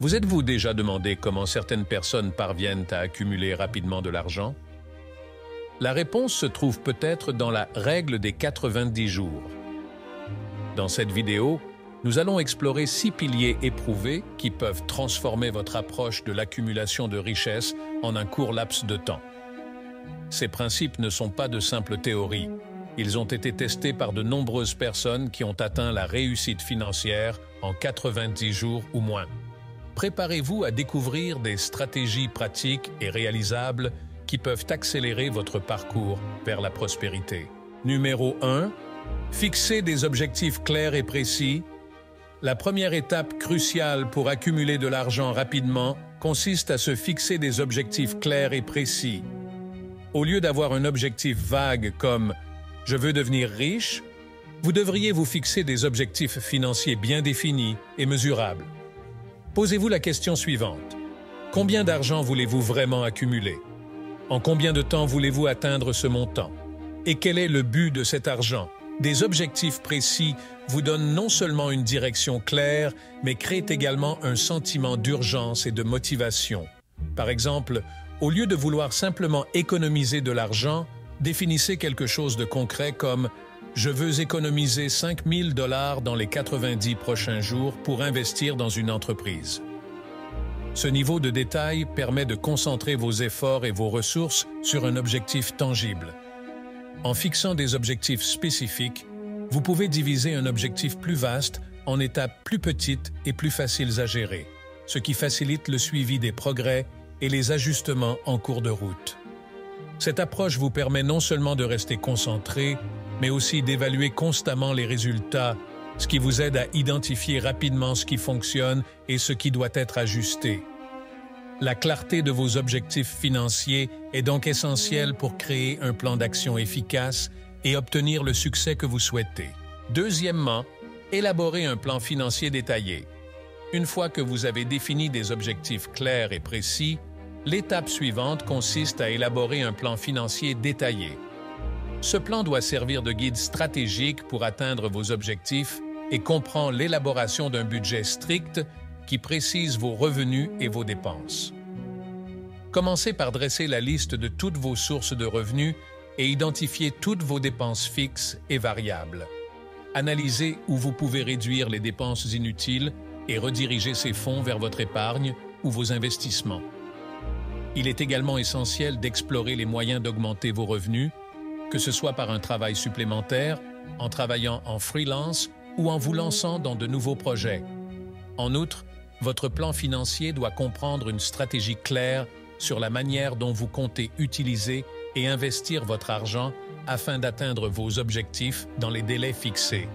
Vous êtes-vous déjà demandé comment certaines personnes parviennent à accumuler rapidement de l'argent? La réponse se trouve peut-être dans la règle des 90 jours. Dans cette vidéo, nous allons explorer 6 piliers éprouvés qui peuvent transformer votre approche de l'accumulation de richesses en un court laps de temps. Ces principes ne sont pas de simples théories. Ils ont été testés par de nombreuses personnes qui ont atteint la réussite financière en 90 jours ou moins. Préparez-vous à découvrir des stratégies pratiques et réalisables qui peuvent accélérer votre parcours vers la prospérité. Numéro 1. Fixez des objectifs clairs et précis. La première étape cruciale pour accumuler de l'argent rapidement consiste à se fixer des objectifs clairs et précis. Au lieu d'avoir un objectif vague comme « je veux devenir riche », vous devriez vous fixer des objectifs financiers bien définis et mesurables. Posez-vous la question suivante. Combien d'argent voulez-vous vraiment accumuler? En combien de temps voulez-vous atteindre ce montant? Et quel est le but de cet argent? Des objectifs précis vous donnent non seulement une direction claire, mais créent également un sentiment d'urgence et de motivation. Par exemple, au lieu de vouloir simplement économiser de l'argent, définissez quelque chose de concret comme « Je veux économiser 5 000 $ dans les 90 prochains jours pour investir dans une entreprise ». Ce niveau de détail permet de concentrer vos efforts et vos ressources sur un objectif tangible. En fixant des objectifs spécifiques, vous pouvez diviser un objectif plus vaste en étapes plus petites et plus faciles à gérer, ce qui facilite le suivi des progrès et les ajustements en cours de route. Cette approche vous permet non seulement de rester concentré, mais aussi d'évaluer constamment les résultats, ce qui vous aide à identifier rapidement ce qui fonctionne et ce qui doit être ajusté. La clarté de vos objectifs financiers est donc essentielle pour créer un plan d'action efficace et obtenir le succès que vous souhaitez. Deuxièmement, élaborez un plan financier détaillé. Une fois que vous avez défini des objectifs clairs et précis, l'étape suivante consiste à élaborer un plan financier détaillé. Ce plan doit servir de guide stratégique pour atteindre vos objectifs et comprend l'élaboration d'un budget strict qui précise vos revenus et vos dépenses. Commencez par dresser la liste de toutes vos sources de revenus et identifier toutes vos dépenses fixes et variables. Analysez où vous pouvez réduire les dépenses inutiles et rediriger ces fonds vers votre épargne ou vos investissements. Il est également essentiel d'explorer les moyens d'augmenter vos revenus, que ce soit par un travail supplémentaire, en travaillant en freelance ou en vous lançant dans de nouveaux projets. En outre, votre plan financier doit comprendre une stratégie claire sur la manière dont vous comptez utiliser et investir votre argent afin d'atteindre vos objectifs dans les délais fixés.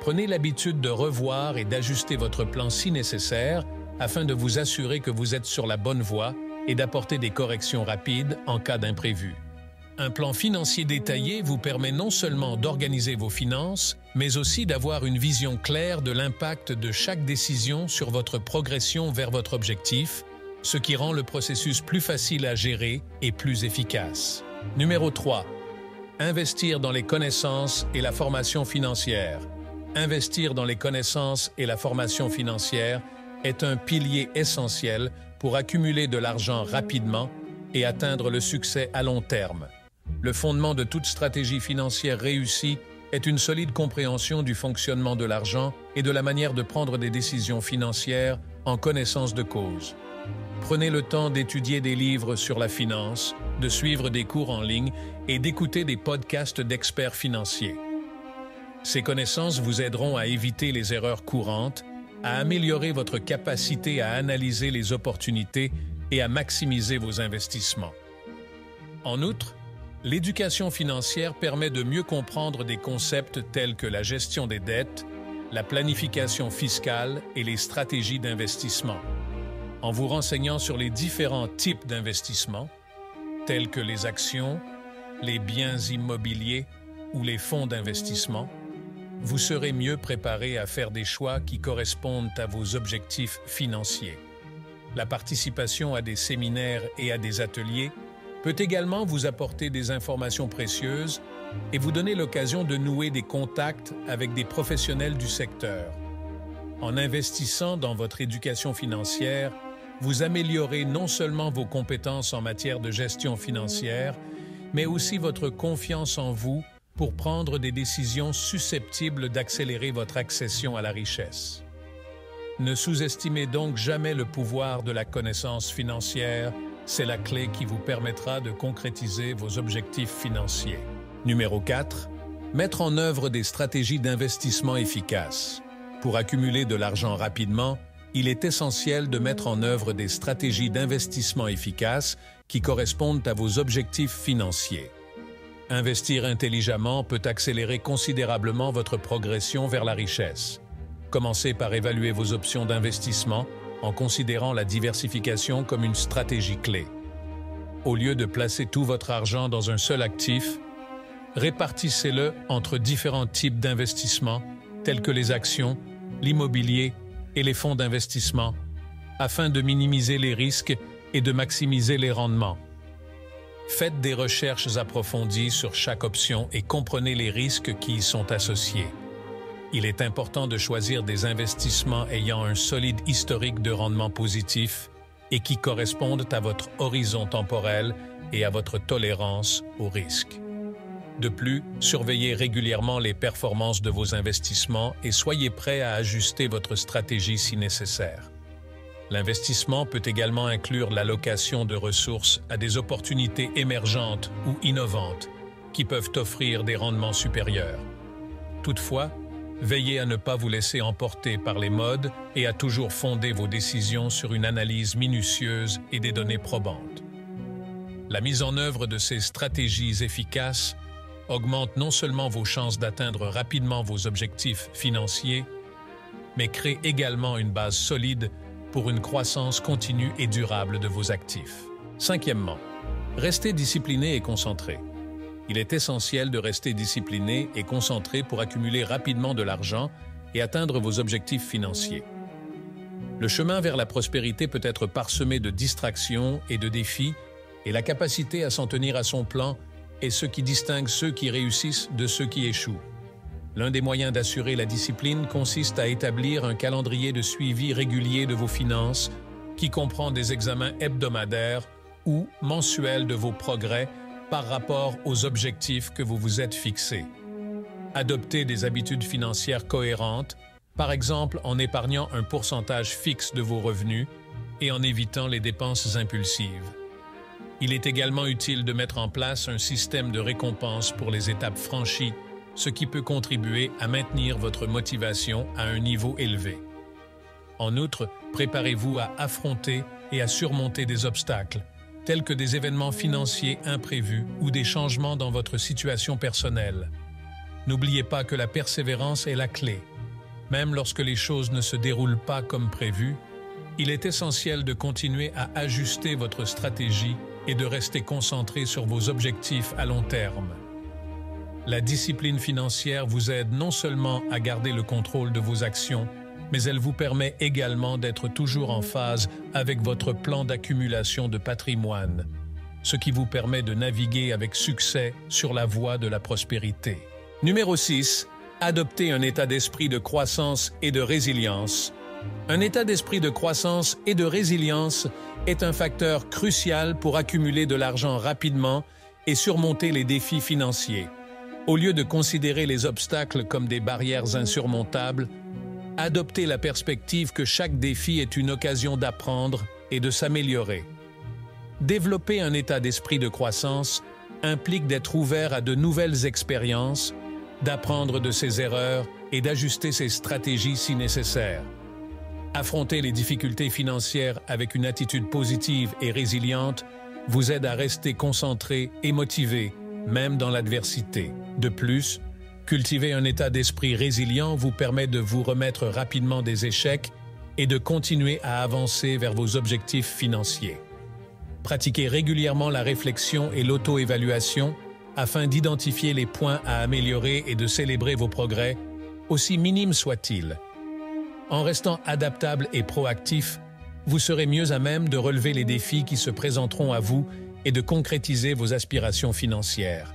Prenez l'habitude de revoir et d'ajuster votre plan si nécessaire afin de vous assurer que vous êtes sur la bonne voie et d'apporter des corrections rapides en cas d'imprévu. Un plan financier détaillé vous permet non seulement d'organiser vos finances, mais aussi d'avoir une vision claire de l'impact de chaque décision sur votre progression vers votre objectif, ce qui rend le processus plus facile à gérer et plus efficace. Numéro 3. Investir dans les connaissances et la formation financière. Investir dans les connaissances et la formation financière est un pilier essentiel pour accumuler de l'argent rapidement et atteindre le succès à long terme. Le fondement de toute stratégie financière réussie est une solide compréhension du fonctionnement de l'argent et de la manière de prendre des décisions financières en connaissance de cause. Prenez le temps d'étudier des livres sur la finance, de suivre des cours en ligne et d'écouter des podcasts d'experts financiers. Ces connaissances vous aideront à éviter les erreurs courantes, à améliorer votre capacité à analyser les opportunités et à maximiser vos investissements. En outre, l'éducation financière permet de mieux comprendre des concepts tels que la gestion des dettes, la planification fiscale et les stratégies d'investissement. En vous renseignant sur les différents types d'investissements, tels que les actions, les biens immobiliers ou les fonds d'investissement, vous serez mieux préparé à faire des choix qui correspondent à vos objectifs financiers. La participation à des séminaires et à des ateliers peut également vous apporter des informations précieuses et vous donner l'occasion de nouer des contacts avec des professionnels du secteur. En investissant dans votre éducation financière, vous améliorez non seulement vos compétences en matière de gestion financière, mais aussi votre confiance en vous pour prendre des décisions susceptibles d'accélérer votre accession à la richesse. Ne sous-estimez donc jamais le pouvoir de la connaissance financière, c'est la clé qui vous permettra de concrétiser vos objectifs financiers. Numéro 4. Mettre en œuvre des stratégies d'investissement efficaces. Pour accumuler de l'argent rapidement, il est essentiel de mettre en œuvre des stratégies d'investissement efficaces qui correspondent à vos objectifs financiers. Investir intelligemment peut accélérer considérablement votre progression vers la richesse. Commencez par évaluer vos options d'investissement en considérant la diversification comme une stratégie clé. Au lieu de placer tout votre argent dans un seul actif, répartissez-le entre différents types d'investissements tels que les actions, l'immobilier et les fonds d'investissement, afin de minimiser les risques et de maximiser les rendements. Faites des recherches approfondies sur chaque option et comprenez les risques qui y sont associés. Il est important de choisir des investissements ayant un solide historique de rendement positif et qui correspondent à votre horizon temporel et à votre tolérance au risque. De plus, surveillez régulièrement les performances de vos investissements et soyez prêt à ajuster votre stratégie si nécessaire. L'investissement peut également inclure l'allocation de ressources à des opportunités émergentes ou innovantes qui peuvent offrir des rendements supérieurs. Toutefois, veillez à ne pas vous laisser emporter par les modes et à toujours fonder vos décisions sur une analyse minutieuse et des données probantes. La mise en œuvre de ces stratégies efficaces augmente non seulement vos chances d'atteindre rapidement vos objectifs financiers, mais crée également une base solide pour une croissance continue et durable de vos actifs. Cinquièmement, restez discipliné et concentré. Il est essentiel de rester discipliné et concentré pour accumuler rapidement de l'argent et atteindre vos objectifs financiers. Le chemin vers la prospérité peut être parsemé de distractions et de défis, et la capacité à s'en tenir à son plan est ce qui distingue ceux qui réussissent de ceux qui échouent. L'un des moyens d'assurer la discipline consiste à établir un calendrier de suivi régulier de vos finances qui comprend des examens hebdomadaires ou mensuels de vos progrès par rapport aux objectifs que vous vous êtes fixés. Adoptez des habitudes financières cohérentes, par exemple en épargnant un pourcentage fixe de vos revenus et en évitant les dépenses impulsives. Il est également utile de mettre en place un système de récompense pour les étapes franchies, ce qui peut contribuer à maintenir votre motivation à un niveau élevé. En outre, préparez-vous à affronter et à surmonter des obstacles, tels que des événements financiers imprévus ou des changements dans votre situation personnelle. N'oubliez pas que la persévérance est la clé. Même lorsque les choses ne se déroulent pas comme prévu, il est essentiel de continuer à ajuster votre stratégie et de rester concentré sur vos objectifs à long terme. La discipline financière vous aide non seulement à garder le contrôle de vos actions, mais elle vous permet également d'être toujours en phase avec votre plan d'accumulation de patrimoine, ce qui vous permet de naviguer avec succès sur la voie de la prospérité. Numéro 6. Adoptez un état d'esprit de croissance et de résilience. Un état d'esprit de croissance et de résilience est un facteur crucial pour accumuler de l'argent rapidement et surmonter les défis financiers. Au lieu de considérer les obstacles comme des barrières insurmontables, adoptez la perspective que chaque défi est une occasion d'apprendre et de s'améliorer. Développer un état d'esprit de croissance implique d'être ouvert à de nouvelles expériences, d'apprendre de ses erreurs et d'ajuster ses stratégies si nécessaire. Affronter les difficultés financières avec une attitude positive et résiliente vous aide à rester concentré et motivé, même dans l'adversité. De plus, cultiver un état d'esprit résilient vous permet de vous remettre rapidement des échecs et de continuer à avancer vers vos objectifs financiers. Pratiquez régulièrement la réflexion et l'auto-évaluation afin d'identifier les points à améliorer et de célébrer vos progrès, aussi minimes soient-ils. En restant adaptable et proactif, vous serez mieux à même de relever les défis qui se présenteront à vous et de concrétiser vos aspirations financières.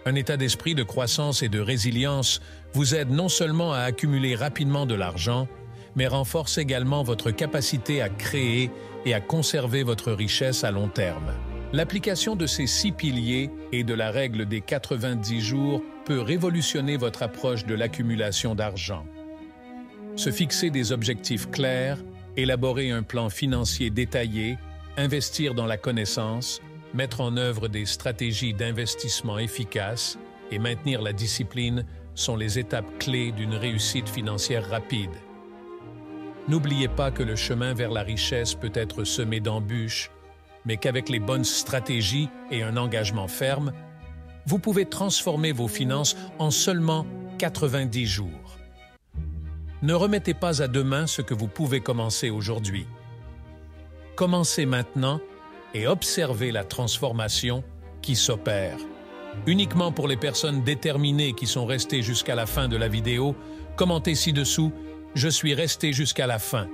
Un état d'esprit de croissance et de résilience vous aide non seulement à accumuler rapidement de l'argent, mais renforce également votre capacité à créer et à conserver votre richesse à long terme. L'application de ces 6 piliers et de la règle des 90 jours peut révolutionner votre approche de l'accumulation d'argent. Se fixer des objectifs clairs, élaborer un plan financier détaillé, investir dans la connaissance, mettre en œuvre des stratégies d'investissement efficaces et maintenir la discipline sont les étapes clés d'une réussite financière rapide. N'oubliez pas que le chemin vers la richesse peut être semé d'embûches, mais qu'avec les bonnes stratégies et un engagement ferme, vous pouvez transformer vos finances en seulement 90 jours. Ne remettez pas à demain ce que vous pouvez commencer aujourd'hui. Commencez maintenant et observez la transformation qui s'opère. Uniquement pour les personnes déterminées qui sont restées jusqu'à la fin de la vidéo, commentez ci-dessous « Je suis resté jusqu'à la fin ».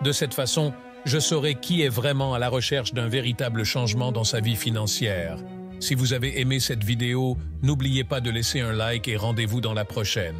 De cette façon, je saurai qui est vraiment à la recherche d'un véritable changement dans sa vie financière. Si vous avez aimé cette vidéo, n'oubliez pas de laisser un like et rendez-vous dans la prochaine.